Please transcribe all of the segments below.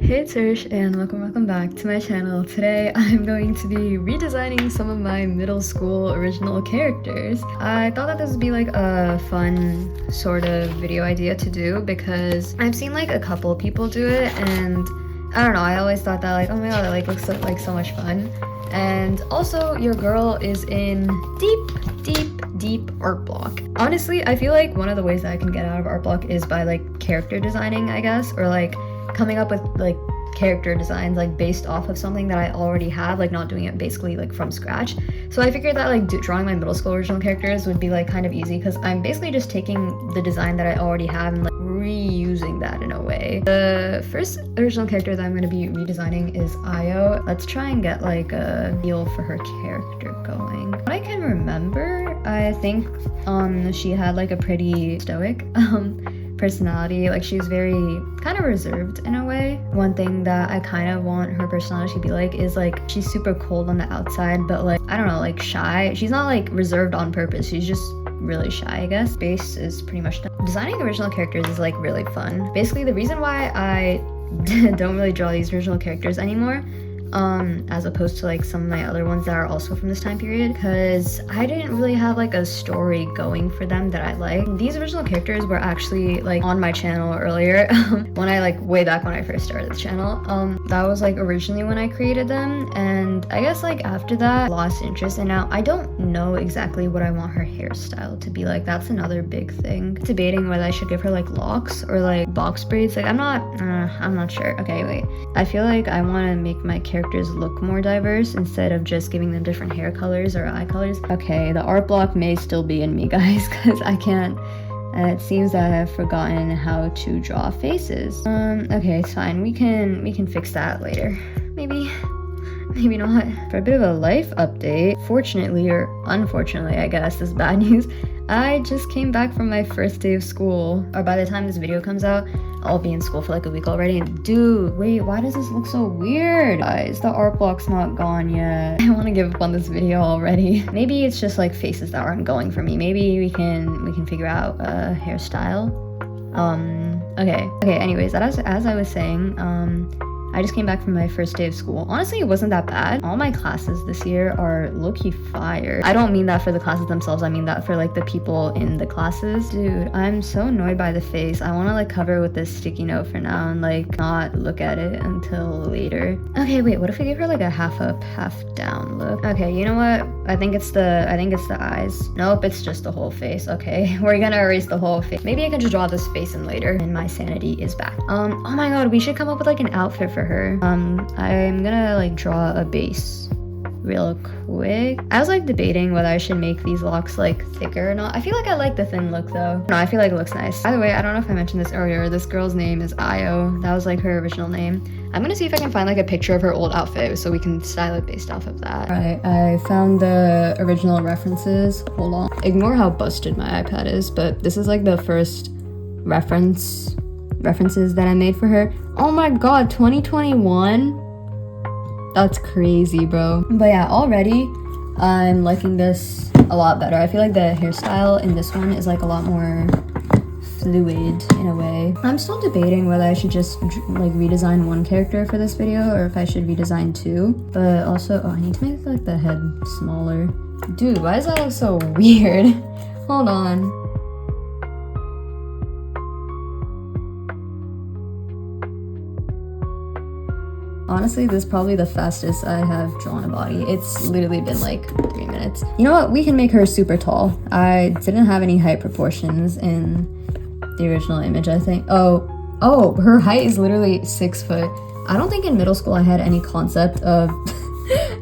Hey, it's Irish and welcome back to my channel. Today I'm going to be redesigning some of my middle school original characters. I thought that this would be like a fun sort of video idea to do because I've seen like a couple people do it, and I don't know, I always thought that like, oh my god, it like looks like so much fun. And also, your girl is in deep art block. Honestly, I feel like one of the ways that I can get out of art block is by like character designing, I guess, or like coming up with like character designs like based off of something that I already have, like not doing it basically like from scratch. So I figured that like drawing my middle school original characters would be like kind of easy because I'm basically just taking the design that I already have and like reusing that in a way. The first original character that I'm going to be redesigning is IO. Let's try and get like a feel for her character going. What I can remember, I think she had like a pretty stoic personality. Like she was very kind of reserved in a way. One thing that I kind of want her personality to be like is like she's super cold on the outside, but like I don't know, like shy. She's not like reserved on purpose, she's just really shy, I guess. Base is pretty much done. Designing original characters is like really fun. Basically the reason why I don't really draw these original characters anymore as opposed to like some of my other ones that are also from this time period, because I didn't really have like a story going for them that I like. These original characters were actually like on my channel earlier when I like way back when I first started the channel. That was like originally when I created them, and I guess like after that I lost interest, and now I don't know exactly what I want her hairstyle to be like. That's another big thing. Debating whether I should give her like locks or like box braids. Like I'm not sure. Okay, wait. I feel like I want to make my characters look more diverse instead of just giving them different hair colors or eye colors. Okay, the art block may still be in me, guys, because I can't. It seems that I've forgotten how to draw faces. Okay, it's fine. We can fix that later. Maybe not. For a bit of a life update, fortunately or unfortunately, I guess this is bad news, I just came back from my first day of school. Or by the time this video comes out, I'll be in school for like a week already. And dude, wait, why does this look so weird? Guys, the art block's not gone yet. I want to give up on this video already. Maybe it's just like faces that aren't going for me. Maybe we can figure out a hairstyle. Okay, anyways, as I was saying, I just came back from my first day of school. Honestly, it wasn't that bad. All my classes this year are low-key fire. I don't mean that for the classes themselves, I mean that for like the people in the classes. Dude, I'm so annoyed by the face. I want to like cover it with this sticky note for now and like not look at it until later. Okay, wait, what if we give her like a half up, half down look? Okay, you know what? I think it's the eyes. Nope, it's just the whole face. Okay, we're gonna erase the whole face. Maybe I can just draw this face in later and my sanity is back. Oh my god, we should come up with like an outfit for her. I'm gonna like draw a base real quick. I was like debating whether I should make these locks like thicker or not. I feel like I like the thin look though. No, I feel like it looks nice. By the way, I don't know if I mentioned this earlier, this girl's name is IO. That was like her original name. I'm gonna see if I can find like a picture of her old outfit so we can style it based off of that. Alright, I found the original references. Hold on. Ignore how busted my iPad is, but this is like the first references that I made for her. Oh my god, 2021? That's crazy, bro. But yeah, already I'm liking this a lot better. I feel like the hairstyle in this one is like a lot more fluid in a way. I'm still debating whether I should just like redesign one character for this video or if I should redesign two. But also, I need to make like the head smaller. Dude, why does that look so weird? Hold on. Honestly, this is probably the fastest I have drawn a body. It's literally been like 3 minutes. You know what? We can make her super tall. I didn't have any height proportions in the original image, I think. Oh, her height is literally 6 foot. I don't think in middle school I had any concept of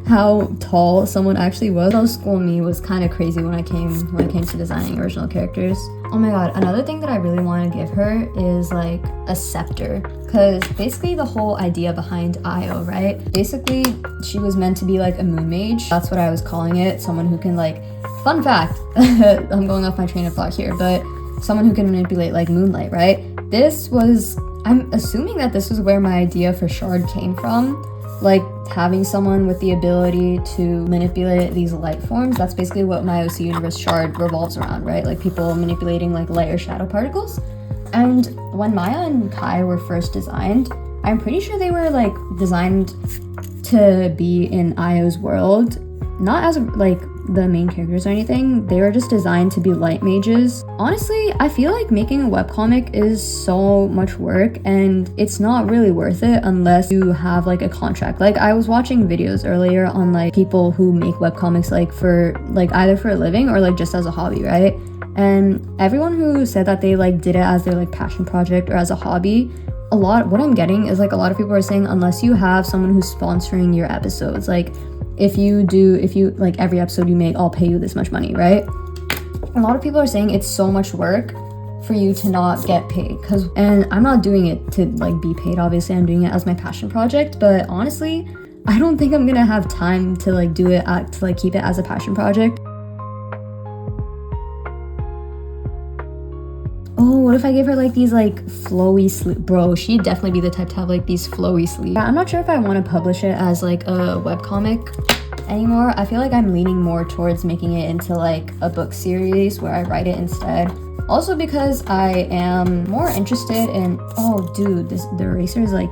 how tall someone actually was. Middle school me was kind of crazy when it came to designing original characters. Oh my god, another thing that I really want to give her is like a scepter, because basically the whole idea behind IO, right? Basically she was meant to be like a moon mage. That's what I was calling it. Someone who can like, fun fact, I'm going off my train of thought here, but someone who can manipulate like moonlight, right? I'm assuming that this was where my idea for Shard came from. Like having someone with the ability to manipulate these light forms. That's basically what my OC universe Shard revolves around, right? Like people manipulating like light or shadow particles. And when Maya and Kai were first designed, I'm pretty sure they were like designed to be in IO's world, not as like the main characters or anything. They were just designed to be light mages. Honestly, I feel like making a webcomic is so much work and it's not really worth it unless you have like a contract. Like I was watching videos earlier on like people who make webcomics like for like either for a living or like just as a hobby, right? And everyone who said that they like did it as their like passion project or as a hobby, what I'm getting is like a lot of people are saying unless you have someone who's sponsoring your episodes, like if you like every episode you make, I'll pay you this much money, right? A lot of people are saying it's so much work for you to not get paid, and I'm not doing it to like be paid, obviously I'm doing it as my passion project, but honestly I don't think I'm gonna have time to like do it to like keep it as a passion project. Oh, what if I gave her like these like flowy sleeves? Bro, she'd definitely be the type to have like these flowy sleeves. Yeah, I'm not sure if I want to publish it as like a webcomic anymore. I feel like I'm leaning more towards making it into like a book series where I write it instead. Also because I am more interested in, oh dude, the eraser is like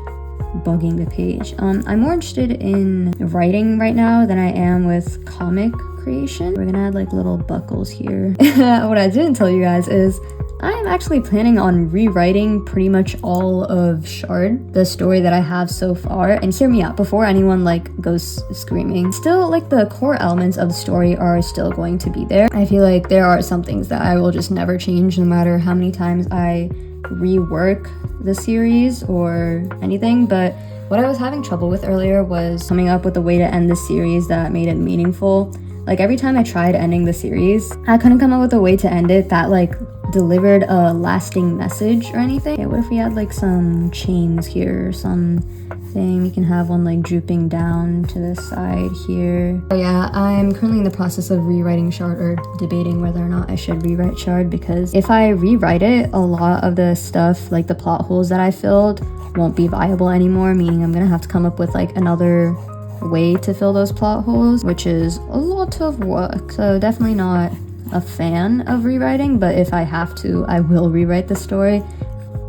bugging the page. I'm more interested in writing right now than I am with comic creation. We're gonna add like little buckles here. What I didn't tell you guys is I'm actually planning on rewriting pretty much all of Shard, the story that I have so far. And hear me out before anyone like goes screaming. Still, like the core elements of the story are still going to be there. I feel like there are some things that I will just never change no matter how many times I rework the series or anything. But what I was having trouble with earlier was coming up with a way to end the series that made it meaningful. Like every time I tried ending the series, I couldn't come up with a way to end it that like delivered a lasting message or anything. Okay, what if we had like some chains here or something? You can have one like drooping down to the side here. But yeah, I'm currently in the process of rewriting Shard, or debating whether or not I should rewrite Shard, because if I rewrite it, a lot of the stuff, like the plot holes that I filled, won't be viable anymore, meaning I'm gonna have to come up with like another way to fill those plot holes, which is a lot of work. So definitely not a fan of rewriting, but if I have to, I will rewrite the story.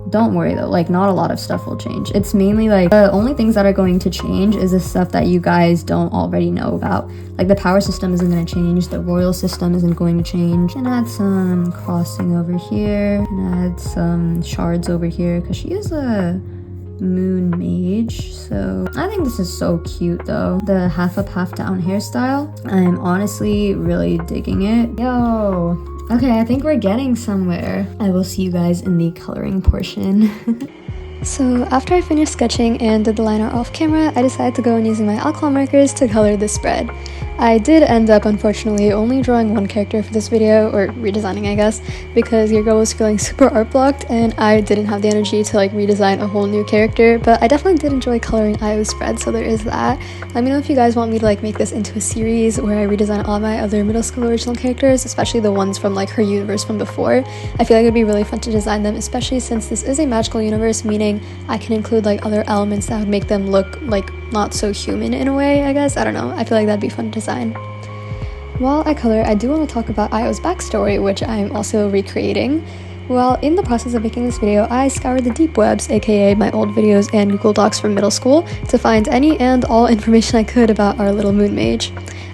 Don't worry though, like not a lot of stuff will change. It's mainly like the only things that are going to change is the stuff that you guys don't already know about. Like the power system isn't going to change, the royal system isn't going to change. And add some crossing over here, and add some shards over here, because she is a moon mage. So I think this is so cute though, the half up half down hairstyle. I'm honestly really digging it. Yo, okay, I think we're getting somewhere. I will see you guys in the coloring portion. So after I finished sketching and did the line art off camera, I decided to go and using my alcohol markers to color this spread. I did end up, unfortunately, only drawing one character for this video, or redesigning, I guess, because your girl was feeling super art blocked and I didn't have the energy to like redesign a whole new character, but I definitely did enjoy coloring IO spread, so there is that. Let me know if you guys want me to like make this into a series where I redesign all my other middle school original characters, especially the ones from like her universe from before. I feel like it'd be really fun to design them, especially since this is a magical universe, meaning I can include like other elements that would make them look like not so human in a way, I guess. I don't know, I feel like that'd be fun to design. While I color, I do want to talk about IO's backstory, which I'm also recreating. While in the process of making this video, I scoured the deep webs, aka my old videos and Google Docs from middle school, to find any and all information I could about our little moon mage.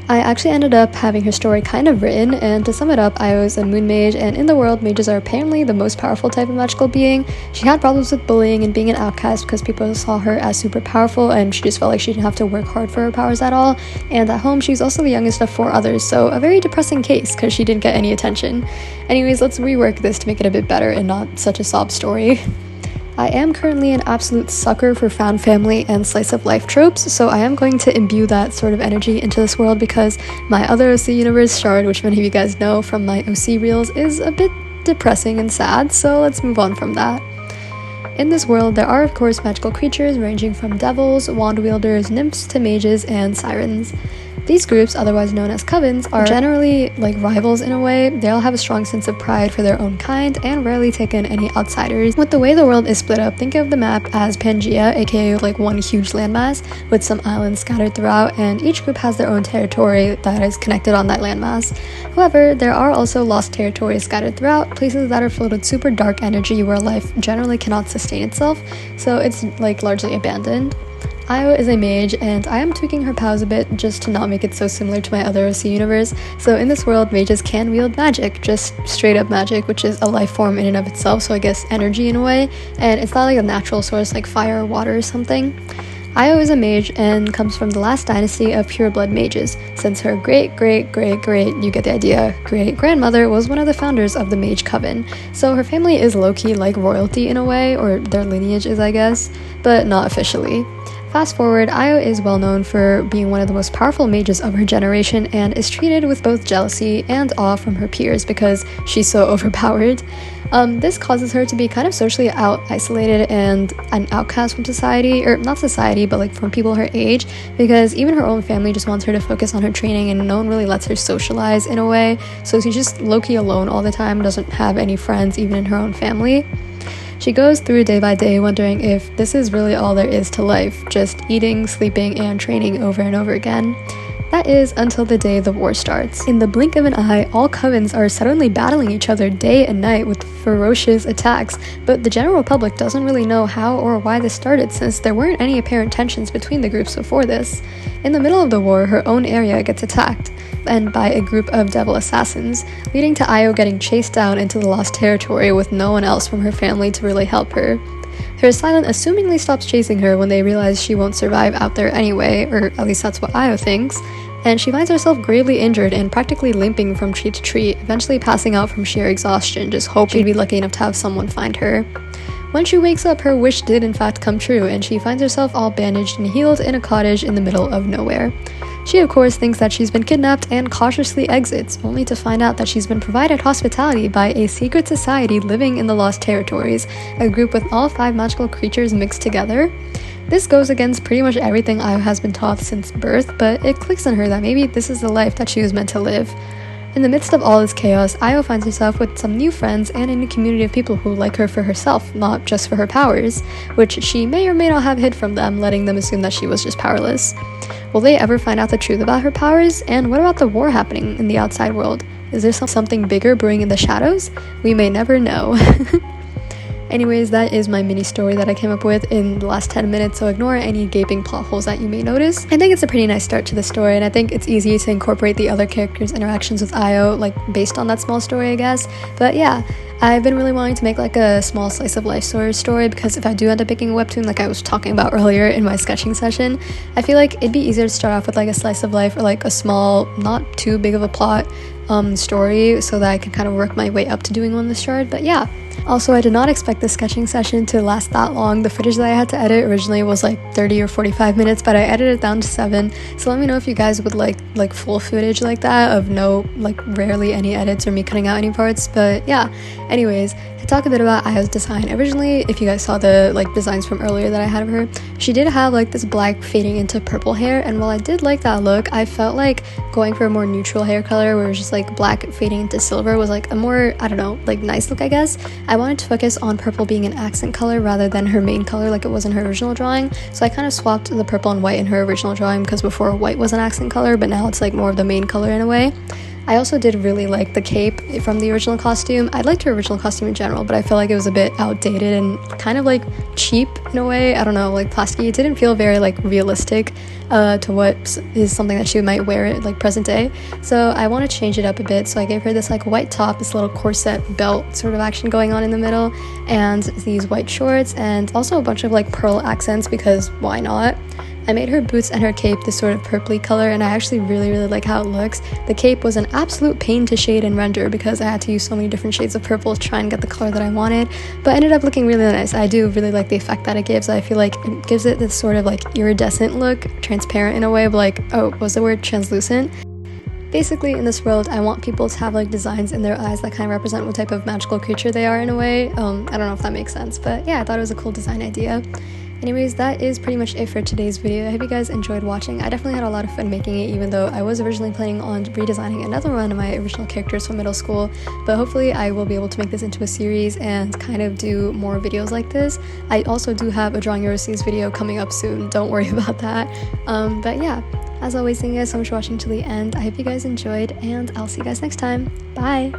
I actually ended up having her story kind of written, and to sum it up, I was a moon mage, and in the world, mages are apparently the most powerful type of magical being. She had problems with bullying and being an outcast because people saw her as super powerful, and she just felt like she didn't have to work hard for her powers at all. And at home, she was also the youngest of 4 others, so a very depressing case because she didn't get any attention. Anyways, let's rework this to make it a bit better and not such a sob story. I am currently an absolute sucker for found family and slice of life tropes, so I am going to imbue that sort of energy into this world because my other OC universe, Shard, which many of you guys know from my OC reels, is a bit depressing and sad, so let's move on from that. In this world, there are of course magical creatures ranging from devils, wand wielders, nymphs to mages, and sirens. These groups, otherwise known as covens, are generally like rivals in a way. They all have a strong sense of pride for their own kind and rarely take in any outsiders. With the way the world is split up, think of the map as Pangea, aka like one huge landmass with some islands scattered throughout, and each group has their own territory that is connected on that landmass. However, there are also lost territories scattered throughout, places that are filled with super dark energy where life generally cannot sustain sustain itself, so it's like largely abandoned. IO is a mage, and I am tweaking her powers a bit just to not make it so similar to my other OC universe. So in this world, mages can wield magic, just straight up magic, which is a life form in and of itself, so I guess energy in a way, and it's not like a natural source like fire or water or something. IO is a mage and comes from the last dynasty of pureblood mages, since her great, you get the idea, great-grandmother was one of the founders of the Mage Coven. So her family is low-key like royalty in a way, or their lineage is, I guess, but not officially. Fast forward, IO is well known for being one of the most powerful mages of her generation and is treated with both jealousy and awe from her peers because she's so overpowered. This causes her to be kind of socially isolated and an outcast from society, or not society, but like from people her age, because even her own family just wants her to focus on her training and no one really lets her socialize in a way, so she's just low-key alone all the time, doesn't have any friends even in her own family. She goes through day by day wondering if this is really all there is to life, just eating, sleeping, and training over and over again. That is until the day the war starts. In the blink of an eye, all covens are suddenly battling each other day and night with ferocious attacks, but the general public doesn't really know how or why this started since there weren't any apparent tensions between the groups before this. In the middle of the war, her own area gets attacked, and by a group of devil assassins, leading to Io getting chased down into the lost territory with no one else from her family to really help her. Her assailant assumingly stops chasing her when they realize she won't survive out there anyway, or at least that's what Io thinks, and she finds herself gravely injured and practically limping from tree to tree, eventually passing out from sheer exhaustion, just hoping she'd be lucky enough to have someone find her. When she wakes up, her wish did in fact come true, and she finds herself all bandaged and healed in a cottage in the middle of nowhere. She of course thinks that she's been kidnapped and cautiously exits, only to find out that she's been provided hospitality by a secret society living in the Lost Territories, a group with all 5 magical creatures mixed together. This goes against pretty much everything Io has been taught since birth, but it clicks on her that maybe this is the life that she was meant to live. In the midst of all this chaos, Io finds herself with some new friends and in a community of people who like her for herself, not just for her powers, which she may or may not have hid from them, letting them assume that she was just powerless. Will they ever find out the truth about her powers? And what about the war happening in the outside world? Is there something bigger brewing in the shadows? We may never know. Anyways, that is my mini story that I came up with in the last 10 minutes, so ignore any gaping plot holes that you may notice. I think it's a pretty nice start to the story, and I think it's easy to incorporate the other characters' interactions with Io, like, based on that small story, I guess. But yeah, I've been really wanting to make like a small slice of life story because if I do end up picking a webtoon like I was talking about earlier in my sketching session, I feel like it'd be easier to start off with like a slice of life or like a small, not too big of a plot story, so that I can kind of work my way up to doing one this short. But yeah, also I did not expect the sketching session to last that long. The footage that I had to edit originally was like 30 or 45 minutes, but I edited it down to 7, so let me know if you guys would like full footage like that of no, like, rarely any edits or me cutting out any parts. But yeah, anyways, to talk a bit about Io's design. Originally, if you guys saw the like designs from earlier that I had of her, she did have like this black fading into purple hair, and while I did like that look, I felt like going for a more neutral hair color where it was just like black fading into silver was like a more, I don't know, like nice look, I guess. I wanted to focus on purple being an accent color rather than her main color like it was in her original drawing, so I kind of swapped the purple and white in her original drawing because before white was an accent color, but now it's like more of the main color in a way. I also did really like the cape from the original costume. I liked her original costume in general, but I felt like it was a bit outdated and kind of like cheap in a way. I don't know, like plasticky. It didn't feel very like realistic to what is something that she might wear it like present day. So I want to change it up a bit. So I gave her this like white top, this little corset belt sort of action going on in the middle, and these white shorts, and also a bunch of like pearl accents because why not? I made her boots and her cape this sort of purpley color, and I actually really like how it looks. The cape was an absolute pain to shade and render because I had to use so many different shades of purple to try and get the color that I wanted, but ended up looking really nice. I do really like the effect that it gives. I feel like it gives it this sort of like iridescent look, transparent in a way, but like, oh, was the word translucent? Basically, in this world, I want people to have like designs in their eyes that kind of represent what type of magical creature they are in a way. I don't know if that makes sense, but yeah, I thought it was a cool design idea. Anyways, that is pretty much it for today's video. I hope you guys enjoyed watching. I definitely had a lot of fun making it, even though I was originally planning on redesigning another one of my original characters from middle school, but hopefully I will be able to make this into a series and kind of do more videos like this. I also do have a Drawing Your OCs video coming up soon, don't worry about that. But yeah, as always, thank you guys so much for watching till the end. I hope you guys enjoyed, and I'll see you guys next time. Bye!